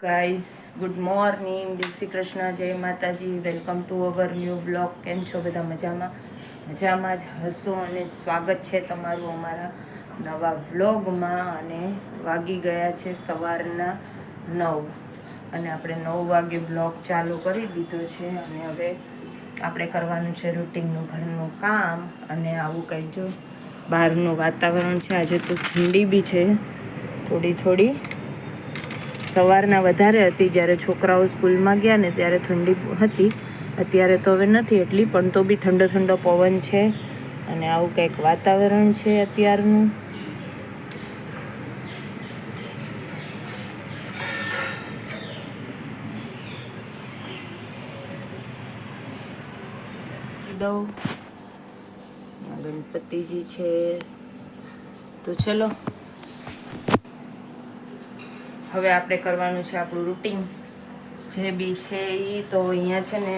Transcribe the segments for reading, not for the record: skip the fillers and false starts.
Guys, good morning, જય શ્રી કૃષ્ણ, જય માતાજી. Welcome to our new blog. કેમ છો બધા? મજામાં જ હશો અને સ્વાગત છે તમારું અમારા નવા વ્લોગમાં. અને વાગી ગયા છે સવારના 9 અને આપણે 9 વાગે બ્લોગ ચાલુ કરી દીધો છે. અને હવે આપણે કરવાનું છે રૂટિનનું ઘરનું કામ. અને આવું કંઈ જો બહારનું વાતાવરણ છે. આજે તો ઠંડી બી છે થોડી. સવારના વધારે હતી, જ્યારે છોકરાઓ સ્કૂલમાં ગયા ને ત્યારે ઠંડી હતી. અત્યારે તો હવે નથી એટલી, પણ તો બી ઠંડો પવન છે. અને આવું કંઈક વાતાવરણ છે અત્યારનું. ગણપતિજી છે. તો ચલો, હવે આપણે કરવાનું છે આપણું રૂટિન જે બી છે એ. તો અહીંયા છે ને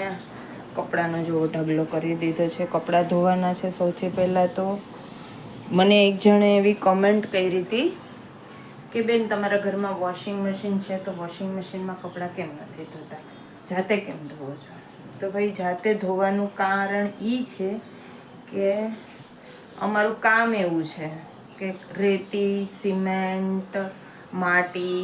કપડાનો જો ઢગલો કરી દીધો છે. કપડાં ધોવાના છે. સૌથી પહેલાં તો મને એક જણે એવી કમેન્ટ કરી હતી કે બેન, તમારા ઘરમાં વોશિંગ મશીન છે તો વોશિંગ મશીનમાં કપડાં કેમ નથી ધોતા, જાતે કેમ ધોવો છો? તો ભાઈ, જાતે ધોવાનું કારણ એ છે કે અમારું કામ એવું છે કે રેતી, સિમેન્ટ, માટી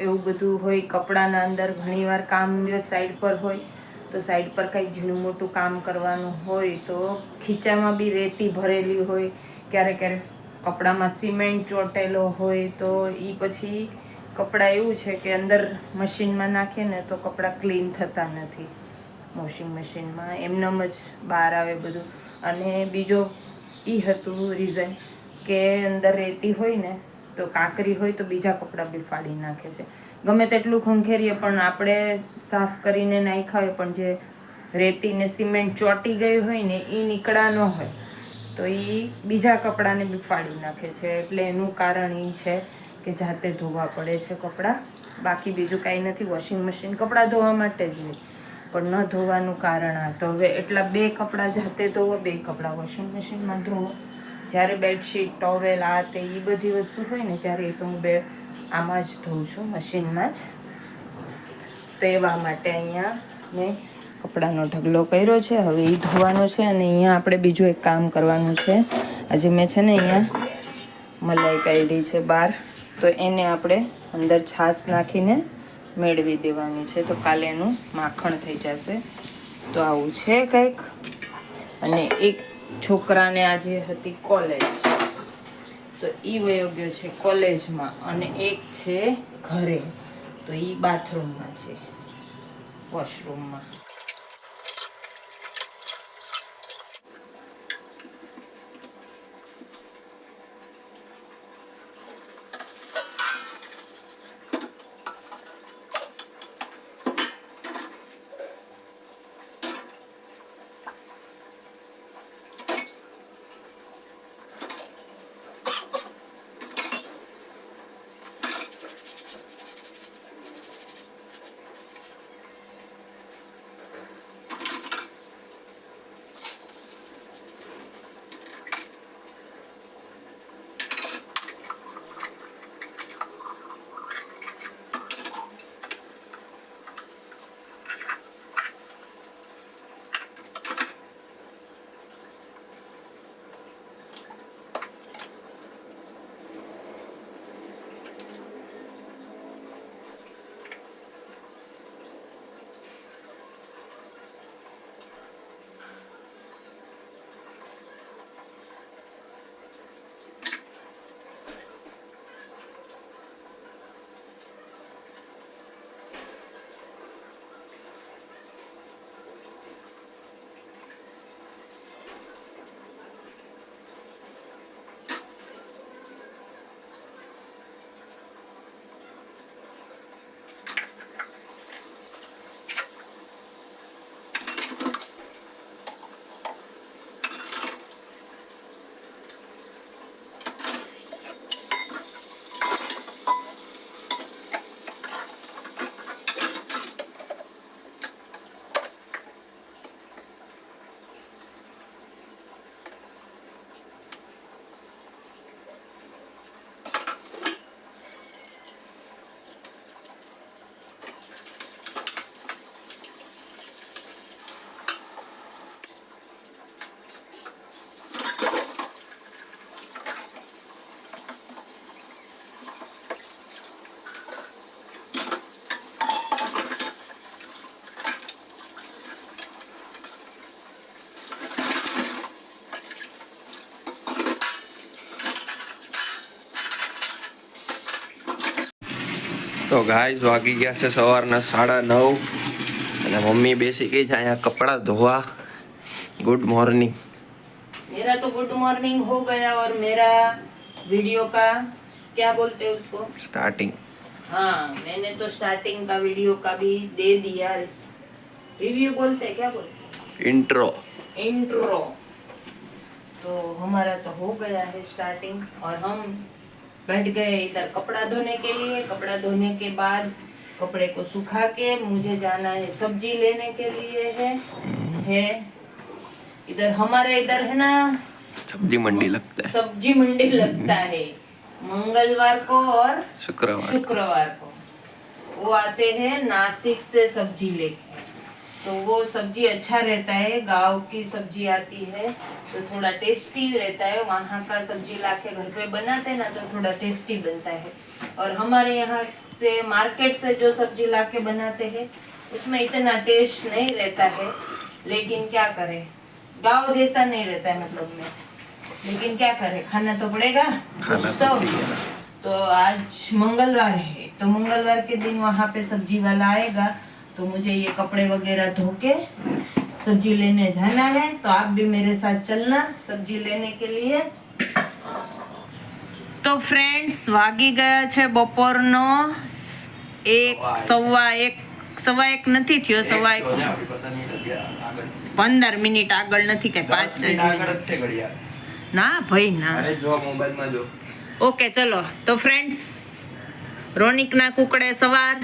એવું બધું હોય કપડાના અંદર. ઘણીવાર કામ સાઈડ પર હોય તો સાઈડ પર કંઈ ઝીણું મોટું કામ કરવાનું હોય તો ખીચામાં બી રેતી ભરેલી હોય. ક્યારેક કપડામાં સિમેન્ટ ચોંટેલો હોય તો એ પછી કપડાં એવું છે કે અંદર મશીનમાં નાખીએ ને તો કપડાં ક્લીન થતા નથી વોશિંગ મશીનમાં, એમનેમ જ બહાર આવે બધું. અને બીજો એ હતું રીઝન કે અંદર રેતી હોય ને તો કાંકરી હોય તો બીજા કપડાં બી ફાડી નાખે છે. ગમે તેટલું ખંખેરીએ પણ આપણે સાફ કરીને નાખ્યા હોય, પણ જે રેતી ને સિમેન્ટ ચોંટી ગઈ હોય ને એ નીકળા ન હોય તો એ બીજા કપડાને બી ફાડી નાખે છે. એટલે એનું કારણ એ છે કે જાતે ધોવા પડે છે કપડાં. બાકી બીજું કાંઈ નથી. વોશિંગ મશીન કપડાં ધોવા માટે જ નહીં, પણ ન ધોવાનું કારણ આ. તો હવે એટલા 2 કપડાં જાતે ધોવો, 2 કપડાં વોશિંગ મશીનમાં ધોવો. જ્યારે બેડશીટ, ટોવેલ, આ તે એ બધી વસ્તુ હોય ને ત્યારે એ તો હું આમાં જ ધોઉં છું, મશીનમાં જ. તો એવા માટે અહીંયા મેં કપડાનો ઢગલો કર્યો છે. હવે એ ધોવાનો છે. અને અહીંયા આપણે બીજું એક કામ કરવાનું છે. આજે મેં છે ને અહીંયા મલાઈ કાઢી છે બહાર, તો એને આપણે અંદર છાશ નાખીને મેળવી દેવાની છે. તો કાલે એનું માખણ થઈ જશે. તો આવું છે કંઈક. અને એક છોકરાને આજે હતી કોલેજ, તો એ વયો ગયો છે કોલેજમાં. અને એક છે ઘરે, તો એ બાથરૂમમાં છે, વોશરૂમમાં. તો ગાઈસ વાગી ગયા છે સવારના 9:30 અને મમ્મી બેસી ગઈ છે અહીંયા કપડાં ધોવા. Good morning. मेरा तो गुड मॉर्निंग हो गया और मेरा वीडियो का क्या बोलते हैं उसको, स्टार्टिंग. हाँ मैंने तो स्टार्टिंग का वीडियो का भी दे दिया. रिव्यू बोलते हैं, क्या बोलते हैं, इंट्रो. इंट्रो. तो हमारा तो हो गया है स्टार्टिंग और हम बैठ गए इधर कपड़ा धोने के लिए. कपड़ा धोने के बाद कपड़े को सुखा के मुझे जाना है सब्जी लेने के लिए है इधर हमारे इधर है ना सब्जी मंडी लगता है. सब्जी मंडी लगता है मंगलवार को और शुक्रवार को. वो आते हैं नासिक से सब्जी लेके, तो वो सब्जी अच्छा रहता है. गांव की सब्जी आती है तो थोड़ा टेस्टी रहता है. वहाँ का सब्जी लाके घर पे बनाते ना तो थोड़ा टेस्टी बनता है. और हमारे यहाँ से मार्केट से जो सब्जी लाके बनाते हैं उसमें इतना टेस्ट नहीं रहता है. लेकिन क्या करें, गांव जैसा नहीं रहता है मतलब में. लेकिन क्या करें, खाना तो पड़ेगा. तो आज मंगलवार है तो मंगलवार के दिन वहाँ पे सब्जी वाला आएगा तो मुझे ये कपड़े वगैरह धो के सब्जी लेने जाना है. तो आप भी मेरे साथ चलना सब्जी लेने के लिए. તો ફ્રેન્ડ્સ વાગી ગયા છે બપોરનો 1:15 નથી થયો. 15 મિનિટ આગળ નથી કઈ 5 મિનિટ ના ભાઈ ના. ઓકે ચલો. તો ફ્રેન્ડ્સ રોનિકના કુકડે સવાર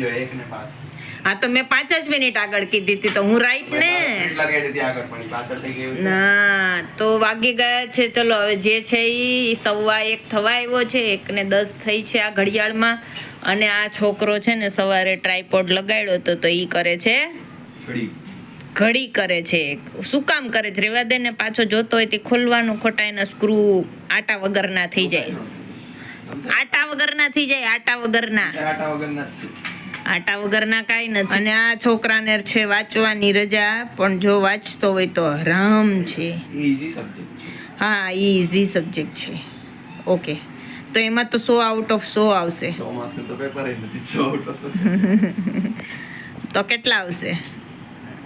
જો 1:05. હા તો મેં 5 જ મિનિટ આગળ કીધી હતી તો હું રાઈટ ને ના. તો વાગી ગયા છે. ચલો હવે જે છે એ 1:15 થવા આવ્યો છે. 1:10 થઈ છે આ ઘડિયાળમાં. અને આ છોકરો છે ને સવારે ટ્રાયપોડ લગાડ્યો તો એ કરે છે ઘડી કરે છે. શું કામ કરે છે રેવા દે ને. પાછો જોતો હોય તે ખોલવાનું ખોટા એના સ્ક્રૂ આટા વગરના થઈ જાય. આટા વગરના કાંઈ નથી. અને આ છોકરાને છે વાંચવાની રજા, પણ જો વાંચતો હોય તો હરામ છે. હા ઈઝી સબ્જેક્ટ છે. ઓકે તો એમાં તો 100 આઉટ ઓફ 100 આવશે. તો કેટલા આવશે?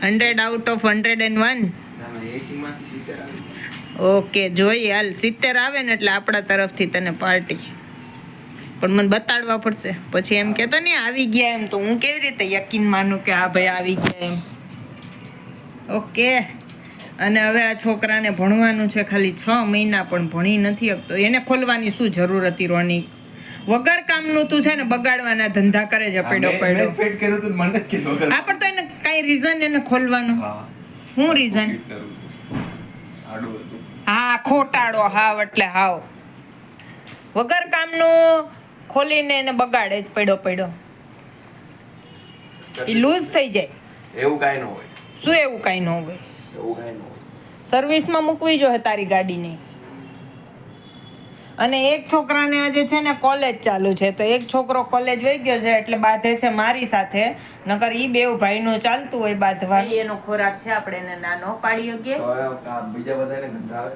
100 આઉટ ઓફ 101. ઓકે જોઈએ હાલ 70 આવે ને એટલે આપણા તરફથી તને પાર્ટી. પણ મને બતાડવા પડશે. પછી એમ કહેતો ને આવી ગયા એમ, તો હું કેવી રીતે યકીન માનું કે હા ભાઈ આવી ગયા એમ. ઓકે. અને હવે આ છોકરાને ભણવાનું છે ખાલી 6 મહિના, પણ ભણી નથી શકતો. એને ખોલવાની શું જરૂર હતી રોનિક? વગર કામનું તું છે ને બગાડવાના ધંધા કરે છે. પડ્યો હા પણ તો એને કઈ રીઝન એને ખોલવાનું? શું રીઝન? હા ખોટાડો હાવ એટલે હાવ વગર કામનું ખોલીને એને બગાડે જ પડ્યો. એ લૂઝ થઈ જાય. એવું કાઈ ન હોય. શું એવું કાઈ ન હોય? એવું કાઈ ન હોય. સર્વિસમાં મૂકવી જોઈએ તારી ગાડીને. અને એક છોકરાને આજે છે ને કોલેજ ચાલુ છે, તો એક છોકરો કોલેજ વહી ગયો છે એટલે બાંધે છે મારી સાથે. નકર ઈ બેવ ભાઈનું ચાલતું હોય બાંધવા. એનો ખોરાક છે, આપણે એને ના ન પાડી શકીએ. બીજા બધાને ગંધ આવે.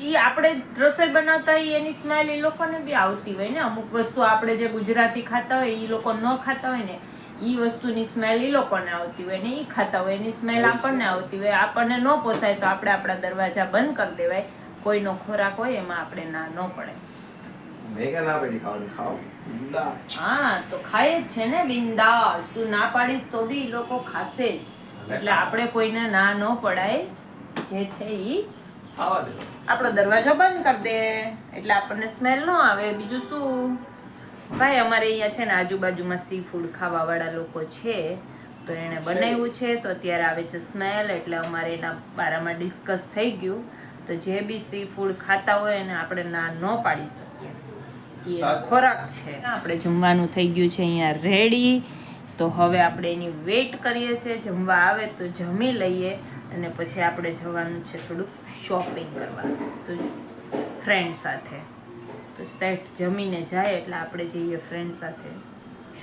ઈ આપણે રસોઈ બનાવતા હોય એની સ્મેલ એ લોકોને બી આવતી હોય ને. અમુક વસ્તુ આપણે જે ગુજરાતી ખાતા હોય ઈ લોકો ન ખાતા હોય ને, ઈ વસ્તુની સ્મેલ ઈ લોકોને આવતી હોય ને ઈ ખાતા હોય એની સ્મેલ આપણને આવતી હોય. આપણને ન પોસાય તો આપણે આપણા દરવાજા બંધ કરી દેવાય. કોઈનો ખોરાક હોય એમાં આપણે ના ન પડે. હા તો ખાય જ છે ને બિંદાસ. તું ના પાડીશ તો બી ઈ લોકો ખાશે જ. એટલે આપણે કોઈને ના ન પડાય. જે છે ઈ આપણો દરવાજો બંધ કરી દે એટલે આપણને સ્મેલ ન આવે. બીજું શું ભાઈ, અમારે અહીંયા છે ને આજુબાજુમાં સી ફૂડ ખાવા વાળા લોકો છે, તો એને બનાવ્યું છે તો અત્યારે આવે છે સ્મેલ. એટલે અમારે એના બારામાં ડિસ્કસ થઈ ગયું. તો જે બી સી ફૂડ ખાતા હોય એને આપણે ના ન પાડી શકીએ. એ ખોરાક છે. આપણે જમવાનું થઈ ગયું છે અહીંયા રેડી. તો હવે આપણે એની વેઇટ કરીએ છીએ. જમવા આવે તો જમી લઈએ અને પછી આપણે જવાનું છે થોડુંક શોપિંગ કરવા તો ફ્રેન્ડ સાથે. તો સેટ જમીને જાય એટલે આપણે જઈએ ફ્રેન્ડ સાથે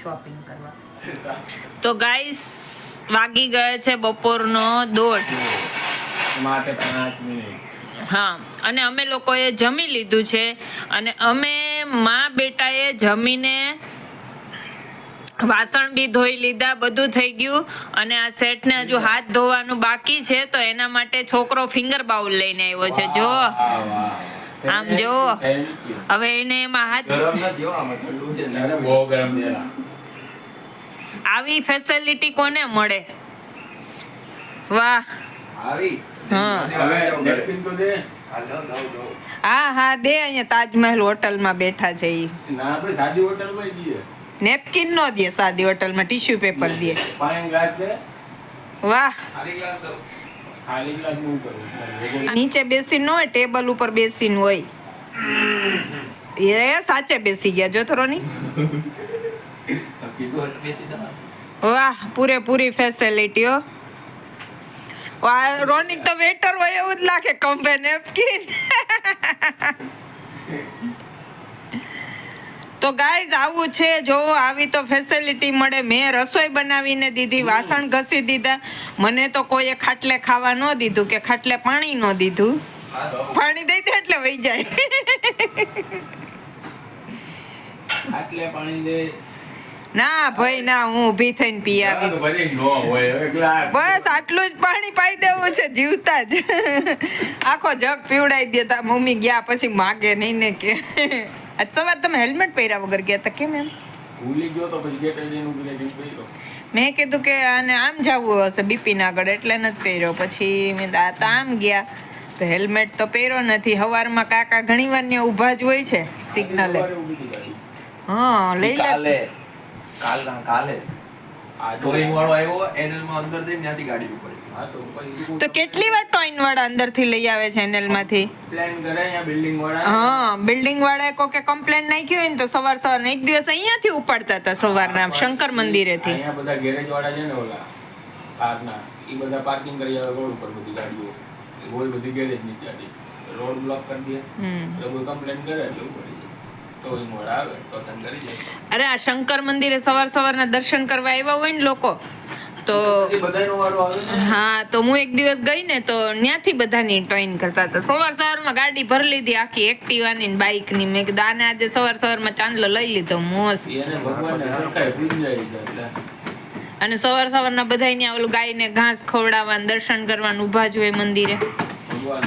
શોપિંગ કરવા. તો ગાઈસ વાગી ગયો છે બપોરનો 2:30. હા અને અમે લોકોએ જમી લીધું છે અને અમે માં બેટાએ જમીને વાસણ બી ધોઈ લીધા, બધું થઈ ગયું અને આ સેટને હજુ હાથ ધોવાનું બાકી છે, તો એના માટે છોકરો ફિંગર બાઉલ લઈને આવ્યો છે. જો આમ જો હવે એને એમાં હાથ બહુ ગરમ છે. આવી ફેસિલિટી કોને મળે? વાહ. હા નેપકિન તો દે. હા દે. અહીંયા તાજમહેલ હોટલમાં બેઠા છે ઈ. ના આપણે સાદી હોટલમાં જઈએ. નેપકિન નો દે સાદી હોટલમાં, ટીશ્યુ પેપર દે. પાણી ગ્લાસ દે. વાહ. ખાલી ગ્લાસ નું કરું. નીચે બેસીને ન હોય, ટેબલ ઉપર બેસીને હોય. એ સાચે બેસી ગયા જો થોરો ની. વાહ, પૂરેપૂરી ફેસિલિટીઓ. રોનિક તો વેટર હોય એવું જ લાગે, કંપે નેપકિન. તો ગાઈઝ આવું છે, જો આવી તો ફેસિલિટી મળે. મેં રસોઈ બનાવીને દીધી, વાસણ ઘસી દીધા. મને તો કોઈએ ખાટલે ખાવા ન દીધું કે ખાટલે પાણી ન દીધું. પાણી દઈ દે એટલે વહી જાય. આટલે પાણી દે. ના ભાઈ ના, હું ઊભી થઈને પી આવીશ. ભરી નો હોય હવે ગ્લાસ. બસ આટલું જ પાણી પાઈ દેવું છે જીવતા જ. આખો જગ પીવડાવી દેતા. મમ્મી ગયા પછી માગે નહીં ને કે. આજ સવાર તમે હેલ્મેટ પહેર્યા વગર ગયા હતા, કેમ એમ? ભૂલી ગયો તો પછી ગેટ જઈને ઉભી રહી ગયો. મેં કીધું કે આને આમ જવું હશે બિપિન આગળ, એટલે નથી પહેર્યો. પછી મેં તો આમ ગયા તો હેલ્મેટ તો પહેર્યો નથી. હવારમાં કાકા ઘણી વાર ને ઊભા જ હોય છે સિગ્નલે. હા લઈ લે. કાલે ટોઈંગ વાળો આવ્યો, એનલમાં અંદર જઈને ત્યાંથી ગાડી ઉપર. તો કેટલી વાર ટોઈન વાળા અંદર થી લઈ આવે છે એનએલ માંથી? પ્લાન કરે અહીંયા બિલ્ડિંગ વાળા. હા, બિલ્ડિંગ વાળાએ કોકે કમ્પ્લેન નાખી હોય ને તો સવાર એક દિવસ અહીંયાથી ઉપાડતા હતા, સવારના શંકર મંદિરેથી. અહીંયા બધા ગેરેજ વાળા છે ને ઓલા કારના, એ બધા પાર્કિંગ કરી આવે રોડ ઉપર બધી ગાડીઓ. એ રોડ બધી ગેરેજ ની ગાડી રોડ બ્લોક કરી દે. એટલે કોઈ કમ્પ્લેન કરે એટલે ઉપર ટોઈંગ વાળા આવે તો તને કરી જાય. અરે આ શંકર મંદિરે સવારના દર્શન કરવા આવ્યા હોય ને લોકો, તો બધાનો વારો આવે ને. હા, તો હું એક દિવસ ગઈ ને તો ત્યાંથી બધાની ટોઈન કરતા હતા. સવારમાં ગાડી ભરી લીધી આખી, એક્ટિવાની ને બાઇક ની. મેં કીધું આને આજે સવારમાં ચાંદલો લઈ લીધો મોસ. એને ભગવાનને સરખાએ પૂજી જાય છે એટલે. અને સવારના બધા અહીંયા ઓલું ગાયને ઘાસ ખવડાવવાનું, દર્શન કરવાનું ઊભા જ હોય મંદિરે. ભગવાન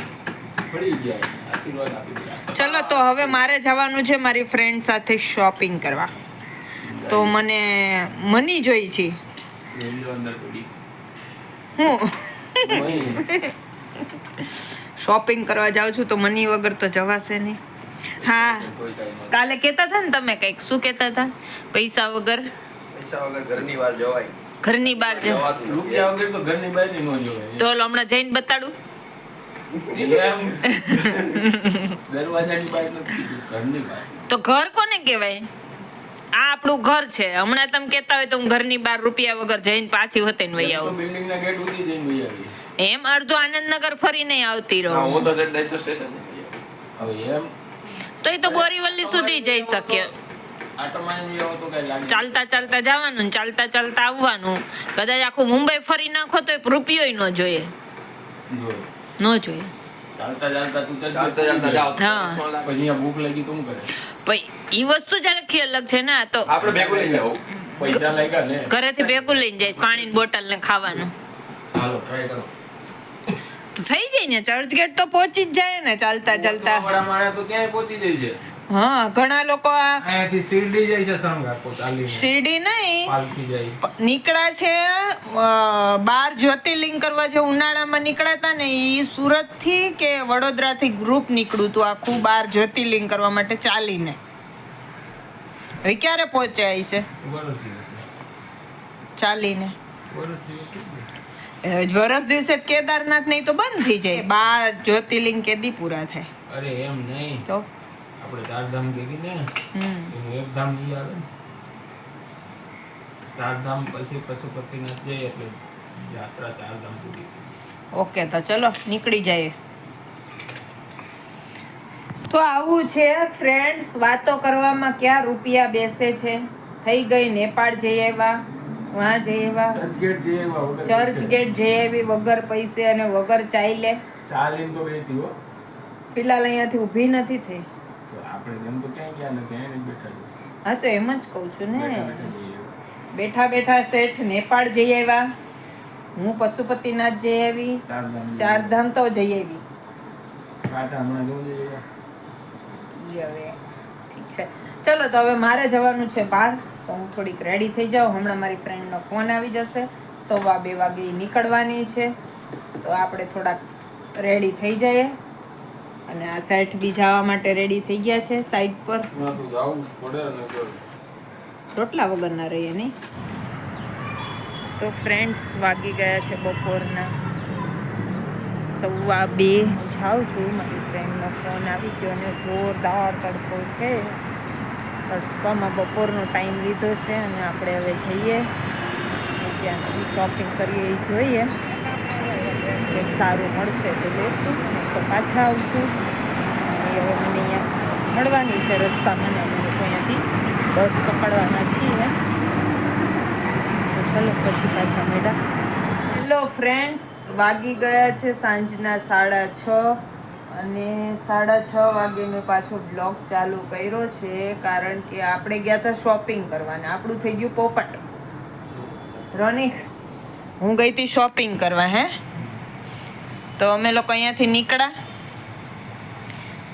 પડી જાય, આશીર્વાદ આપી દે. ચલો તો હવે મારે જવાનું છે મારી ફ્રેન્ડ સાથે શોપિંગ કરવા. તો મને મની જોઈ છે. અંદર પડી. હું ઓય. શોપિંગ કરવા જાઉં છું તો મની વગર તો જવાશે નહીં. હા, કાલે કહેતા હતા ને તમે કંઈક, શું કહેતા હતા? પૈસા વગર ઘરની બહાર જવાય. ઘરની બહાર જવાય. રૂપિયા વગર તો ઘરની બહાર નો જોવાય. તો હમણાં જઈને બતાડું. એમ દરવાજાની બહાર નથી, ઘરની બહાર. તો ઘર કોને કહેવાય? આ આપણું ઘર છે. હમણાં તમે કહેતા હોય તો હું ઘરની બહાર રૂપિયા વગર જઈને પાછી હોતે ને વહી આવું. બિલ્ડિંગના ગેટ સુધી જઈને વહી આવી. એમ અડધો આનંદનગર ફરીને આવતી રહું. હું તો સ્ટેશન. હવે એમ તો એ તો બોરીવલી સુધી જઈ શકીએ. આટોમાં એમ આવો તો કઈ લાગે. ચાલતા જવાનું ને ચાલતા આવવાનું. કદાચ આખું મુંબઈ ફરી નાખો તો રૂપિયો ન જોઈએ. જો ન જોઈએ. ચાલતા તું ચાલતા જાઓ. હા. પછી અહીંયા ભૂખ લાગી તો શું કરે? પછી ઈ વસ્તુ જયારે ખી અલગ છે ને. આ તો આપણે ભેગું લઈ જાવ. પૈસા લાગ્યા ને. ઘરેથી ભેગું લઈને જાય, પાણીની બોટલ ને ખાવાનું. હાલો ટ્રાય કરો. તો થઈ જાય ને, ચર્ચગેટ તો પહોંચી જ જાય ને ચાલતા. વાળા માણસ તો ક્યાંય પહોંચી જાય છે. હા, ઘણા લોકો આ અહીંયાથી શિરડી જાય છે સંઘાપો ચાલીને. શિરડી નહીં પાલખી જાય. નીકળ્યા છે 12 જ્યોતિર્લિંગ કરવા જે ઉનાળામાં નીકળ્યા હતા ને, એ સુરત થી કે વડોદરા થી ગ્રુપ નીકળ્યું હતું આખું 12 જ્યોતિર્લિંગ કરવા માટે ચાલીને. હવે ક્યારે પહોંચ્યા હશે ચાલીને? વરસ દિવસે કેદારનાથ નહીં તો બંધ થઈ જાય. 12 જ્યોતિર્લિંગ કેદી પૂરા થાય? અરે એમ નહીં, તો આપણે 4 ધામ કીધી ને, એનું એક ધામ નહીં આવે ને. 4 ધામ પછી પશુપતિનાથ જાય એટલે યાત્રા 4 ધામ પૂરી. ઓકે, તો ચલો નીકળી જઈએ. તો આવું છે ફ્રેન્ડ્સ, વાતો કરવામાં ક્યાં રૂપિયા બેસે છે. થઈ ગઈ નેપાળ જઈ આવ્યા, વહાં જઈ આવ્યા, ચર્ચ ગેટ જઈ આવી વગર પૈસે અને વગર ચાલે. ચાલીને તો ગઈ હતી હો. ફિલહાલ અહીંયાથી ઊભી નથી થઈ. તો આ આપણે જેમ તો ક્યાંય ગયા નથી, અહીંયા જ બેઠા છીએ. હા તો એમ જ કહું છું ને, બેઠા બેઠા જઈએ. બેઠા બેઠા શેઠ નેપાળ જઈ આવ્યા, હું પશુપતિનાથ જઈ આવી, ચારધામ તો જઈ આવી. પાછા હમણાં જોવું જોઈએ. ઈ હવે ઠીક છે, ચલો તો હવે મારે જવાનું છે બહાર, તો હું થોડીક રેડી થઈ જાઉં. હમણાં મારી ફ્રેન્ડનો ફોન આવી જશે, 2:15 વાગે ઈ નીકળવાની છે, તો આપણે થોડાક રેડી થઈ જઈએ. અને આ સેટ બી જવા માટે રેડી થઈ ગયા છે સાઈડ પર. ના તો જાવું પડે ને તો. રોટલા વગરના રહીએ નહીં. તો ફ્રેન્ડ્સ વાગી ગયા છે બપોરના 2:15. જાઉં છું, મારી ફ્રેન્ડનો ફોન આવી ગયો અને જોરદાર તડકો છે. તડકામાં બપોરનો ટાઈમ લીધો છે અને આપણે હવે જઈએ ત્યાંથી શોપિંગ કરીએ એ જોઈએ. કંઈક સારું મળશે તો જોઈશું, તો પાછા આવશું. અને હવે મને અહીંયા મળવાની છે રસ્તામાં, ને અમે લોકો અહીંયાથી બસ પકડવાના છીએ. તો ચલો પછી પાછા મેળા. હેલો ફ્રેન્ડ્સ, વાગી ગયા છે સાંજના 6:30 અને 6:30 વાગે મેં પાછો બ્લોગ ચાલુ કર્યો છે, કારણ કે આપણે ગયા હતા શોપિંગ કરવાના. આપણું થઈ ગયું પોપટ. રોનિક, હું ગઈ હતી શોપિંગ કરવા. હે, તો અમે લોકો અહીંયાથી નીકળ્યા,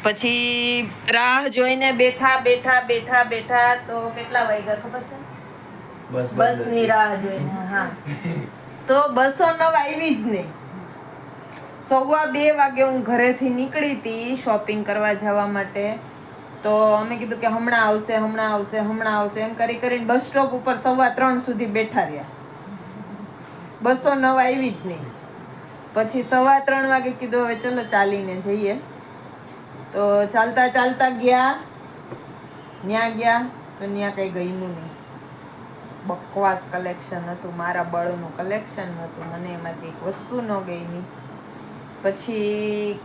પછી રાહ જોઈને બેઠા બેઠા બેઠા બેઠા તો કેટલા વાગ્યા ખબર છે? બસની રાહ જોઈને. હા, તો બસો 9 આવી જ નહીં. 2:15 વાગે હું ઘરેથી નીકળી હતી શોપિંગ કરવા જવા માટે. તો અમે કીધું કે હમણાં આવશે હમણાં આવશે હમણાં આવશે એમ કરી કરીને બસ સ્ટોપ ઉપર 3:15 સુધી બેઠા રહ્યા. બસો 9 આવી જ નહીં. પછી 3:15 વાગે કીધું હવે ચલો ચાલીને જઈએ. તો ચાલતા ચાલતા ગયા, ત્યાં ગયા તો ત્યાં કંઈ ગયું નહીં. બકવાસ કલેક્શન હતું, મારા બળનું કલેક્શન હતું, મને એમાંથી એક વસ્તુ ન ગઈ નહીં. પછી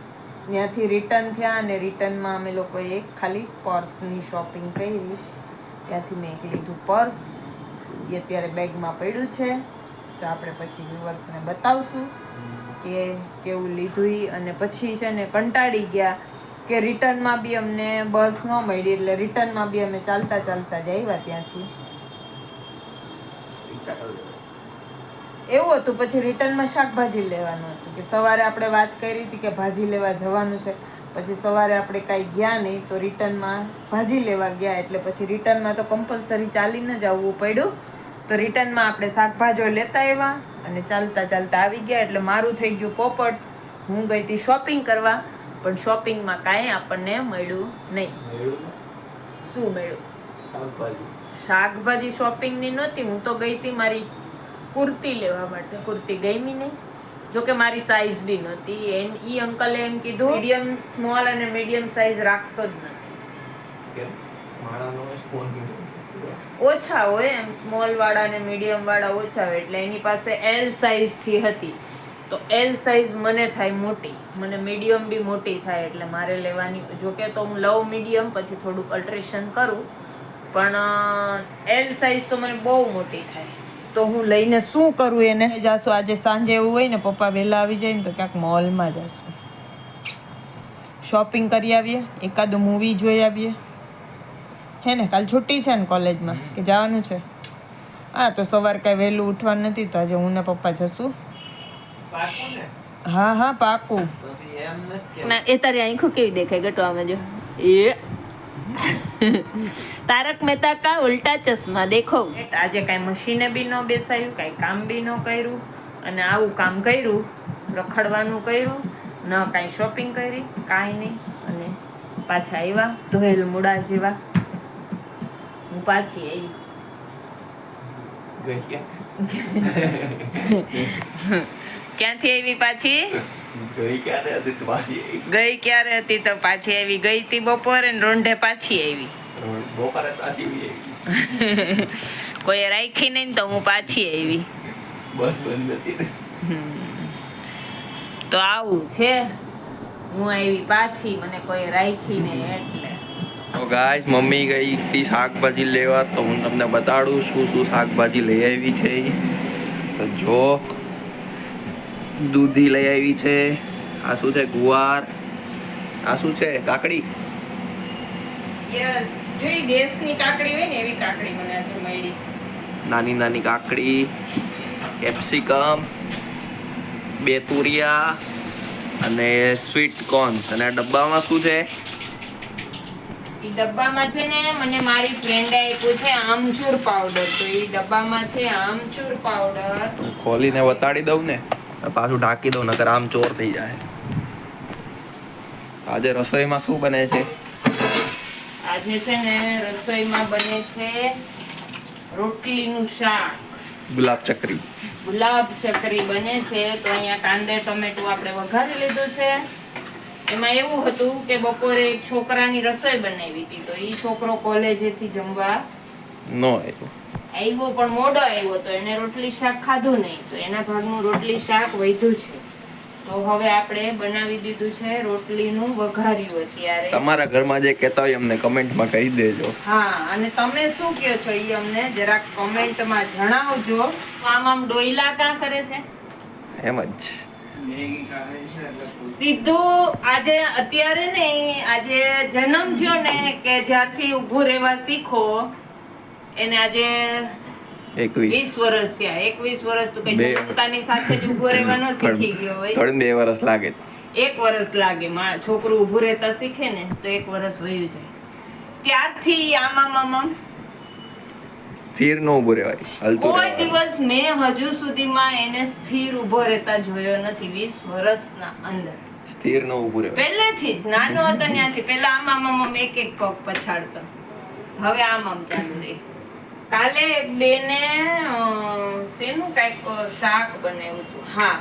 ત્યાંથી રિટર્ન થયા અને રિટર્નમાં અમે લોકોએ એક ખાલી પર્સની શોપિંગ કરી. ત્યાંથી મેં એક લીધું પર્સ, એ અત્યારે બેગમાં પડ્યું છે, તો આપણે પછી વ્યુઅર્સને બતાવશું કે કેવું લીધું. અને પછી છે ને કંટાળી ગયા કે રિટર્નમાં બી અમને બસ ન મળી, એટલે રિટર્નમાં બી અમે ચાલતા ચાલતા જ આવ્યા ત્યાંથી. એવું હતું. પછી રિટર્નમાં શાકભાજી લેવાનું હતું, કે સવારે આપણે વાત કરી હતી કે ભાજી લેવા જવાનું છે, પછી સવારે આપણે કાંઈ ગયા નહીં, તો રિટર્નમાં ભાજી લેવા ગયા, એટલે પછી રિટર્નમાં તો કમ્પલસરી ચાલીને જ આવવું પડ્યું. તો રિટર્નમાં આપણે શાકભાજીઓ લેતા આવ્યા અને ચાલતા ચાલતા આવી ગયા. એટલે મારું થઈ ગયું પોપટ. હું ગઈ હતી શોપિંગ કરવા, પણ શોપિંગમાં કાંઈ આપણને મળ્યું નહીં. શું મળ્યું? શાકભાજી શોપિંગની નહોતી. હું તો ગઈ હતી મારી કુર્તી લેવા માટે. કુર્તી ગમી નહીં, જોકે મારી સાઈઝ બી નહોતી. ઈ અંકલે એમ કીધું મીડિયમ, સ્મોલ અને મીડિયમ સાઈઝ રાખતો જ નથી. ઓછા હોય એમ, સ્મોલ વાળા અને મીડિયમ વાળા ઓછા હોય. એટલે એની પાસે એલ સાઈઝ થી હતી, તો એલ સાઈઝ મને થાય મોટી, મને મીડિયમ બી મોટી થાય, એટલે મારે લેવાની. જોકે તો હું લવ મીડિયમ, પછી થોડુંક અલ્ટ્રેશન કરું, પણ એલ સાઈઝ તો મને બહુ મોટી થાય. તો હું લઈને શું કરું એને? જાશું આજે સાંજે, એવું હોય ને પપ્પા વહેલા આવી જાય ને તો ક્યાંક મોલમાં જશું, શોપિંગ કરી આવીએ, એકાદું મૂવી જોઈ આવીએ. હે ને, કાલ છુટ્ટી છે ને કોલેજમાં, કે જવાનું છે? હા, તો સવાર કાંઈ વહેલું ઉઠવાનું નથી, તો આજે હું ને પપ્પા જશું. હા હા પાકું. ના, એ તારી આંખો કેવી દેખાય ગટવામાં જો. એ તારક મહેતા કા ઉલ્ટા ચશ્મા દેખો. આજે કાંઈ મશીને બી ન બેસાયું, કાંઈ કામ બી ન કર્યું, અને આવું કામ કર્યું, રખડવાનું કર્યું, ન કાંઈ શોપિંગ કરી, કાંઈ નહીં. અને પાછા આવ્યા ધોયેલ મૂળા જેવા. હું પાછી આવી. ક્યાંથી આવી પાછી? ગઈ ક્યારે હતી તો પાછી આવી. ગઈ હતી બપોરે ને રોંઢે પાછી આવી. કોઈ રાખી નહીં તો હું પાછી આવી. બસ બંધ હતી. તો આવું છે, હું આવી પાછી, મને કોઈ રાખી નહીં એટલે. તો ગાઈસ, મમ્મી ગઈ હતી શાકભાજી લેવા, તો હું તમને બતાડું શું શું શાકભાજી લઈ આવી છે. તો જો દૂધી લઈ આવી છે, આ શું છે? ગુવાર. આ શું છે? કાકડી. યસ જોઈ ગેસની કાકડી હોય ને એવી કાકડી મને આજે મળી. નાની નાની કાકડી, કેપ્સિકમ, 2 તુરિયા અને સ્વીટ કોર્ન્સ. અને આ ડબ્બામાં શું છે? ઈ ડબ્બામાં છે ને મને મારી ફ્રેન્ડે આપ્યું છે આમચૂર પાવડર. તો ઈ ડબ્બામાં છે આમચૂર પાવડર. ખોલીને બતાડી દઉં ને, પાછું ઢાંકી દઉં, નકર આમ ચોર થઈ જાય. આજે રસોઈમાં શું બને છે? આજે છે ને રસોઈમાં બને છે રોટલીનું શાક. ગુલાબ ચકરી. ગુલાબ ચકરી બને છે. તો અહીંયા કાંદે ટમેટું આપણે વઘારી લીધું છે. એમાં એવું હતું કે બપોરે એક છોકરાની રસોઈ બનાવી હતી. તો ઈ છોકરો કોલેજેથી જમવા આવ્યો પણ મોડો આવ્યો, તો એને રોટલી શાક ખાધું નહીં. તો એના ભાગનું રોટલી શાક વધ્યું છે. તો હવે આપણે બનાવી દીધું છે રોટલીનું વઘાર્યું અત્યારે. તમારા ઘરમાં જે કહેતા હોય અમને કમેન્ટમાં કહી દેજો. હા, અને તમે શું કહો છો ઈ અમને જરાક કમેન્ટમાં જણાવજો. આમ ડોયલા કાં કરે છે? એમ જ સીધું આજે અત્યારે ને આજે જન્મ થયો ને કે જ્યારથી ઊભું રહેવા શીખો એને આજે 20 વર્ષ થયા. 21 વર્ષ તો કઈ જન્મતાની સાથે જ ઊભો રહેવાનો શીખી ગયો હોય. 2 વર્ષ લાગે. 1 વર્ષ લાગે. છોકરું ઊભું રહેતા શીખે ને તો 1 વર્ષ વયું જાય. ત્યારથી આમ સ્થિર નો ઊભો રહેવાય, હલતું કોઈ રહેવાય. દિવસ મેં હજુ સુધીમાં એને સ્થિર ઊભો રહેતા જોયો નથી. 20 વર્ષના અંદર સ્થિર નો ઊભો રહેવાય. પહેલેથી જ નાનો હતો ત્યાંથી પહેલા આમ એક પગ પછાડતો, હવે આમ ચાલુ રહે. કાલે બેને શેનું કઈક શાક બનાવ્યું હતું. હા,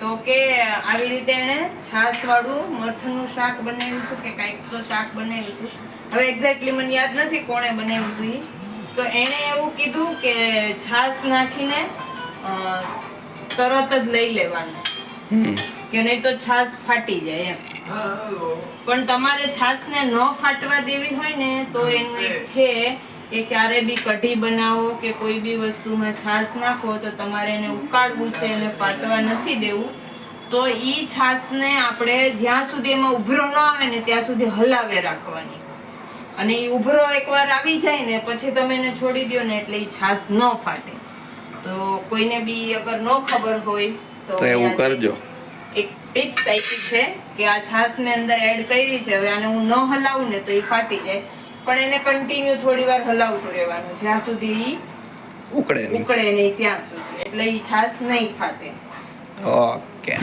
તો કે આવી રીતે એને છાશ વાળું મઠનું શાક બનાવ્યું હતું કે કઈક તો શાક બનાવ્યું હતું. હવે એક્ઝેક્ટલી મને યાદ નથી કોણે બનાવ્યું હતું ઈ. તો એને એવું કીધું કે છાશ નાખીને તરત જ લઈ લેવાનું કે નહીં તો છાશ ફાટી જાય એમ. પણ તમારે છાશને ન ફાટવા દેવી હોય ને તો એનું એક છે કે ક્યારે બી કઢી બનાવો કે કોઈ બી વસ્તુમાં છાશ નાખો તો તમારે એને ઉકાળવું છે, એને ફાટવા નથી દેવું. તો ઈ છાશને આપણે જ્યાં સુધી એમાં ઉભરો ન આવે ને ત્યાં સુધી હલાવે રાખવાની. અને ઈ ઉભરો એકવાર આવી જાય ને પછી તમે એને છોડી દો ને એટલે ઈ છાશ ન ફાટે. તો કોઈને બી અગર ન ખબર હોય તો એવું કરજો. એક ટિપ્સ આપી છે કે આ છાશ મેં અંદર એડ કરી છે. હવે આને હું ન હલાવું ને તો ઈ ફાટી જાય. પણ એને કન્ટિન્યુ થોડી વાર હલાવતું રહેવાનું જ્યાં સુધી ઈ ઉકળે નહીં ત્યાં સુધી. એટલે ઈ છાશ નહીં ફાટે. ઓકે.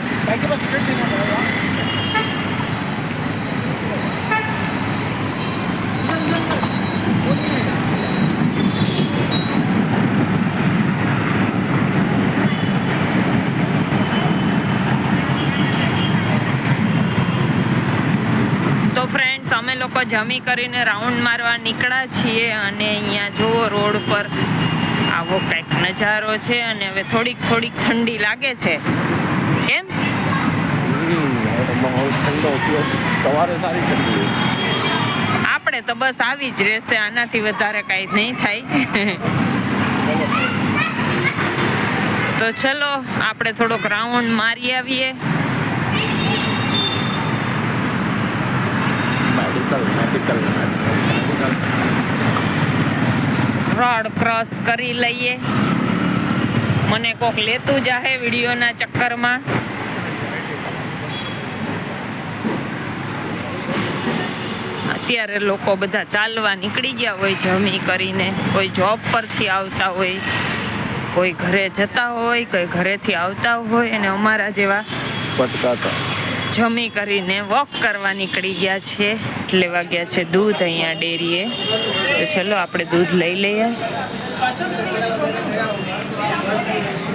તો ફ્રેન્ડ્સ અમે લોકો જમી કરીને રાઉન્ડ મારવા નીકળ્યા છીએ અને અહીંયા જુઓ રોડ પર આવો કંઈક નજારો છે. અને હવે થોડીક ઠંડી લાગે છે. કેમ? સવારે સારી ઠંડી. આપણે તો બસ આવી જ રહેશે, આનાથી વધારે કાંઈ નહીં થાય. તો ચલો આપણે થોડોક રાઉન્ડ મારી આવીએ. રોડ ક્રોસ કરી લઈએ. મને કોક લેતું જાહે વિડીયોના ચક્કરમાં. અત્યારે લોકો બધા ચાલવા નીકળી ગયા હોય જમી કરીને. કોઈ જોબ પરથી આવતા હોય, કોઈ ઘરે જતા હોય, કોઈ ઘરેથી આવતા હોય, અને અમારા જેવા પટકાતા જમી કરીને વોક કરવા નીકળી ગયા છે. એટલે વાગ્યા છે દૂધ અહીંયા ડેરીએ. તો ચલો આપણે દૂધ લઈ લઈએ.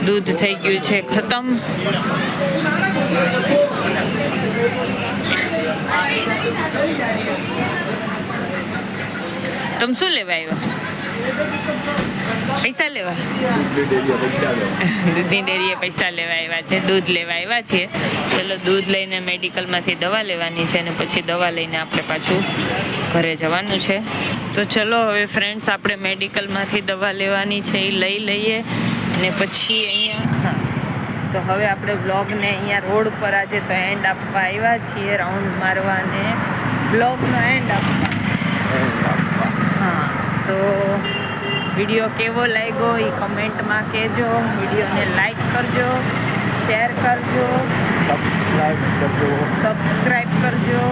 દૂધ થઈ ગયું છે ખતમ. તમે શું લેવા આવ્યા? પૈસા લેવા? દૂધની ડેરીએ પૈસા લેવા આવ્યા છે, દૂધ લેવા આવ્યા છીએ. ચલો દૂધ લઈને મેડિકલમાંથી દવા લેવાની છે અને પછી દવા લઈને આપણે પાછું ઘરે જવાનું છે. તો ચલો હવે ફ્રેન્ડ્સ આપણે મેડિકલમાંથી દવા લેવાની છે એ લઈ લઈએ અને પછી અહીંયા તો હવે આપણે વ્લોગને અહીંયા રોડ પર આજે તો એન્ડ આપવા આવ્યા છીએ, રાઉન્ડ મારવા અને વ્લોગનો એન્ડ આપવા. વિડીયો કેવો લાગ્યો એ કમેન્ટમાં કહેજો. વિડીયોને લાઈક કરજો, શેર કરજો, સબસ્ક્રાઈબ કરજો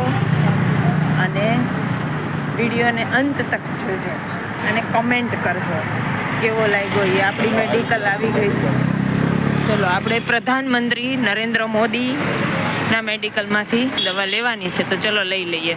અને વિડીયોને અંત તક જોજો અને કમેન્ટ કરજો કેવો લાગ્યો એ. આપણી મેડિકલ આવી ગઈ છે. ચલો આપણે પ્રધાનમંત્રી નરેન્દ્ર મોદીના મેડિકલમાંથી દવા લેવાની છે, તો ચલો લઈ લઈએ.